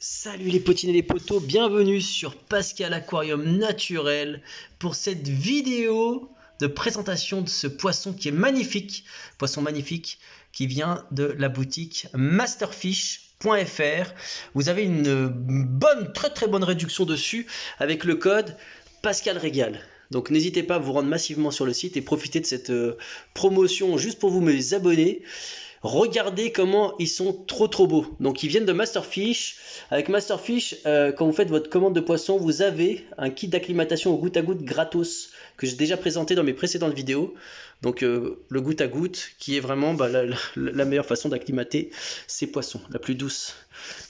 Salut les potines et les potos, bienvenue sur Pascal Aquarium Naturel pour cette vidéo de présentation de ce poisson qui est magnifique, poisson magnifique qui vient de la boutique masterfish.fr. Vous avez une bonne, très bonne réduction dessus avec le code Pascal Régal. Donc n'hésitez pas à vous rendre massivement sur le site et profiter de cette promotion juste pour vous mes abonnés. Regardez comment ils sont trop beaux. Donc ils viennent de Masterfish. Avec Masterfish, quand vous faites votre commande de poisson, vous avez un kit d'acclimatation au goutte à goutte gratos que j'ai déjà présenté dans mes précédentes vidéos. Donc le goutte à goutte qui est vraiment la meilleure façon d'acclimater ces poissons, la plus douce.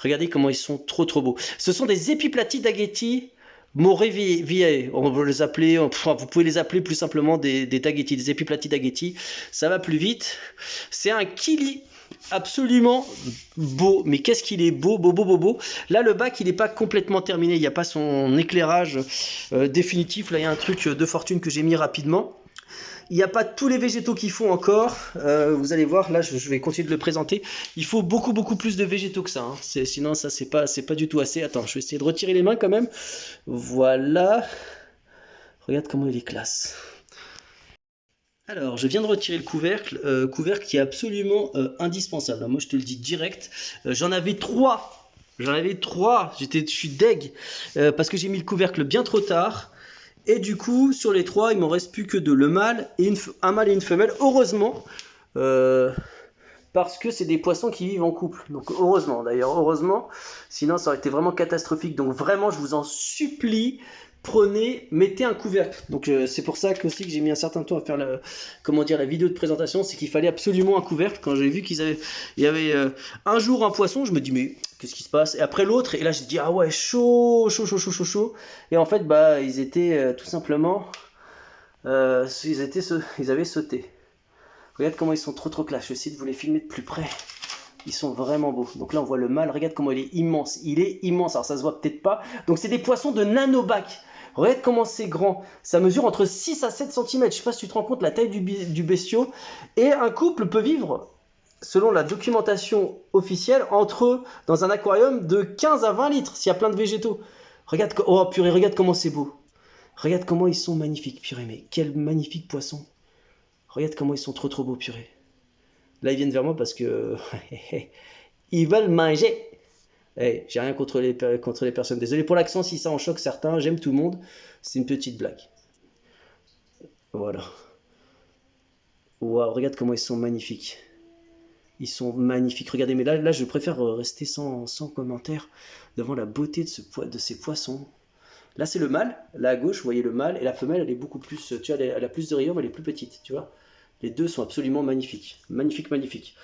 Regardez comment ils sont trop beaux. Ce sont des épiplaties d'aghetti moreviae, on va les appeler, vous pouvez les appeler plus simplement des daguetti, des épiplaties d'aghetti, ça va plus vite. C'est un kili absolument beau, mais qu'est-ce qu'il est beau. Là le bac il n'est pas complètement terminé, il n'y a pas son éclairage définitif, là il y a un truc de fortune que j'ai mis rapidement. Il n'y a pas tous les végétaux qu'il faut encore, vous allez voir, là je vais continuer de le présenter. Il faut beaucoup plus de végétaux que ça, hein. Sinon ça c'est pas du tout assez. Attends, je vais essayer de retirer les mains quand même. Voilà, regarde comment il est classe. Alors je viens de retirer le couvercle qui est absolument indispensable. Alors, moi je te le dis direct, j'en avais trois, je suis deg parce que j'ai mis le couvercle bien trop tard. Et du coup, sur les trois, il m'en reste plus que deux. Le mâle et un mâle et une femelle. Heureusement, parce que c'est des poissons qui vivent en couple. Donc heureusement, sinon ça aurait été vraiment catastrophique. Donc vraiment, je vous en supplie, mettez un couvercle. Donc c'est pour ça que j'ai mis un certain temps à faire la vidéo de présentation. C'est qu'il fallait absolument un couvercle. Quand j'ai vu il y avait un jour un poisson, je me dis mais qu'est-ce qui se passe? Et après l'autre, et là j'ai dit ah ouais, chaud. Et en fait ils étaient tout simplement, ils avaient sauté. Regarde comment ils sont trop classe. Je vais essayer de vous les filmer de plus près. Ils sont vraiment beaux. Donc là on voit le mâle, regarde comment il est immense. Alors ça se voit peut-être pas. Donc c'est des poissons de nanobac. Regarde comment c'est grand. Ça mesure entre 6 à 7 cm. Je sais pas si tu te rends compte la taille du bestiau. Et un couple peut vivre, selon la documentation officielle, dans un aquarium de 15 à 20 litres s'il y a plein de végétaux. Regarde, oh purée, regarde comment c'est beau. Regarde comment ils sont magnifiques, purée, mais quel magnifique poisson. Regarde comment ils sont trop beaux, purée. Là, ils viennent vers moi parce que ils veulent manger. Hey, j'ai rien contre les personnes. Désolé pour l'accent si ça en choque certains. J'aime tout le monde. C'est une petite blague. Voilà. Waouh, regarde comment ils sont magnifiques. Ils sont magnifiques. Regardez, mais là je préfère rester sans commentaire devant la beauté de ces poissons. Là, c'est le mâle. Là, à gauche, vous voyez le mâle. Et la femelle, elle est beaucoup plus... Tu vois, elle a plus de rayures, mais elle est plus petite, tu vois. Les deux sont absolument magnifiques. Magnifiques.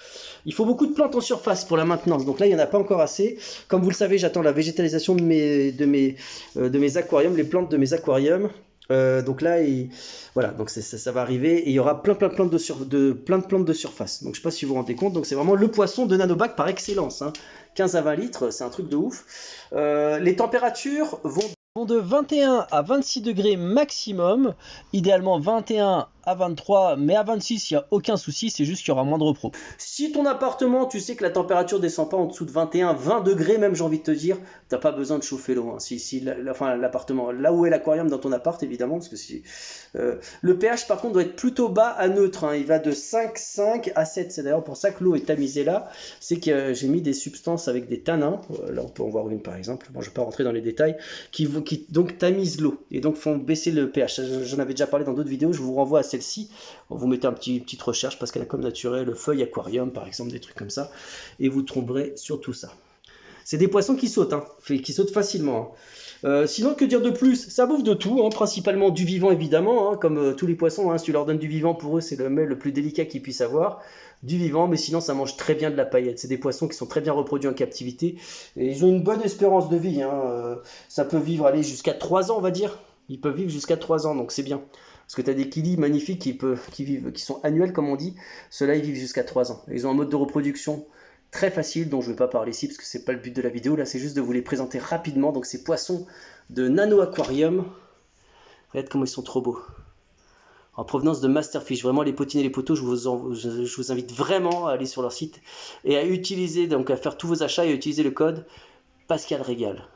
Il faut beaucoup de plantes en surface pour la maintenance. Donc là, il n'y en a pas encore assez. Comme vous le savez, j'attends la végétalisation de mes aquariums, les plantes de mes aquariums. Donc là, voilà, donc ça va arriver. Et il y aura plein de plantes de surface. Donc je ne sais pas si vous vous rendez compte. Donc c'est vraiment le poisson de nanobac par excellence, hein. 15 à 20 litres, c'est un truc de ouf. Les températures vont de 21 à 26 degrés maximum, idéalement 21 à 23, mais à 26 il n'y a aucun souci, c'est juste qu'il y aura moins de repos. Si ton appartement, tu sais que la température descend pas en dessous de 21, 20 degrés même, j'ai envie de te dire, t'as pas besoin de chauffer l'eau, hein. L'appartement, là où est l'aquarium dans ton appart évidemment, parce que le pH par contre doit être plutôt bas à neutre, hein. Il va de 5 à 7, c'est d'ailleurs pour ça que l'eau est tamisée là, c'est que j'ai mis des substances avec des tanins, là on peut en voir une par exemple, bon, je ne vais pas rentrer dans les détails, qui donc tamisent l'eau et donc font baisser le pH. J'en avais déjà parlé dans d'autres vidéos, je vous renvoie à celle-ci. Vous mettez petite recherche parce qu'elle a comme naturel feuille aquarium par exemple, des trucs comme ça, et vous tomberez sur tout ça. C'est des poissons qui sautent, hein, qui sautent facilement, hein. Sinon, que dire de plus? Ça bouffe de tout, hein, principalement du vivant évidemment, hein, comme tous les poissons, hein, si tu leur donnes du vivant, pour eux c'est le mets le plus délicat qu'ils puissent avoir, du vivant, mais sinon ça mange très bien de la paillette. C'est des poissons qui sont très bien reproduits en captivité, et ils ont une bonne espérance de vie, hein. Ça peut vivre jusqu'à 3 ans on va dire, ils peuvent vivre jusqu'à 3 ans, donc c'est bien. Parce que tu as des kilis magnifiques qui sont annuels comme on dit, ceux-là ils vivent jusqu'à 3 ans. Ils ont un mode de reproduction très facile dont je ne vais pas parler ici parce que c'est pas le but de la vidéo, là c'est juste de vous les présenter rapidement. Donc ces poissons de nano aquarium, regardez comment ils sont trop beaux. En provenance de Masterfish, vraiment les potines et les potos, je vous invite vraiment à aller sur leur site et à utiliser, donc à faire tous vos achats et à utiliser le code Pascal régale.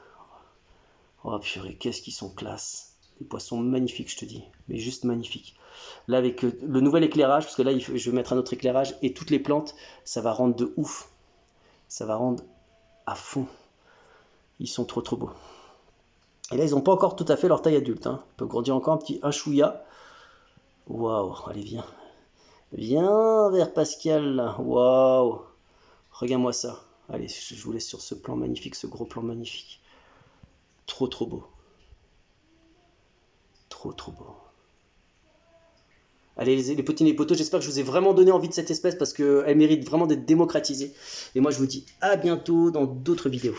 Oh purée, qu'est-ce qu'ils sont classe. Des poissons magnifiques, je te dis. Mais juste magnifiques. Là, avec le nouvel éclairage, parce que là, je vais mettre un autre éclairage, et toutes les plantes, ça va rendre de ouf. Ça va rendre à fond. Ils sont trop trop beaux. Et là, ils n'ont pas encore tout à fait leur taille adulte. Hein. Ils peuvent grandir encore un chouïa. Waouh, allez, viens. Viens vers Pascal, là. Waouh. Regarde-moi ça. Allez, je vous laisse sur ce plan magnifique, ce gros plan magnifique. Trop trop beau. Trop trop beau. Allez les potines et les potos, j'espère que je vous ai vraiment donné envie de cette espèce parce qu'elle mérite vraiment d'être démocratisée. Et moi je vous dis à bientôt dans d'autres vidéos.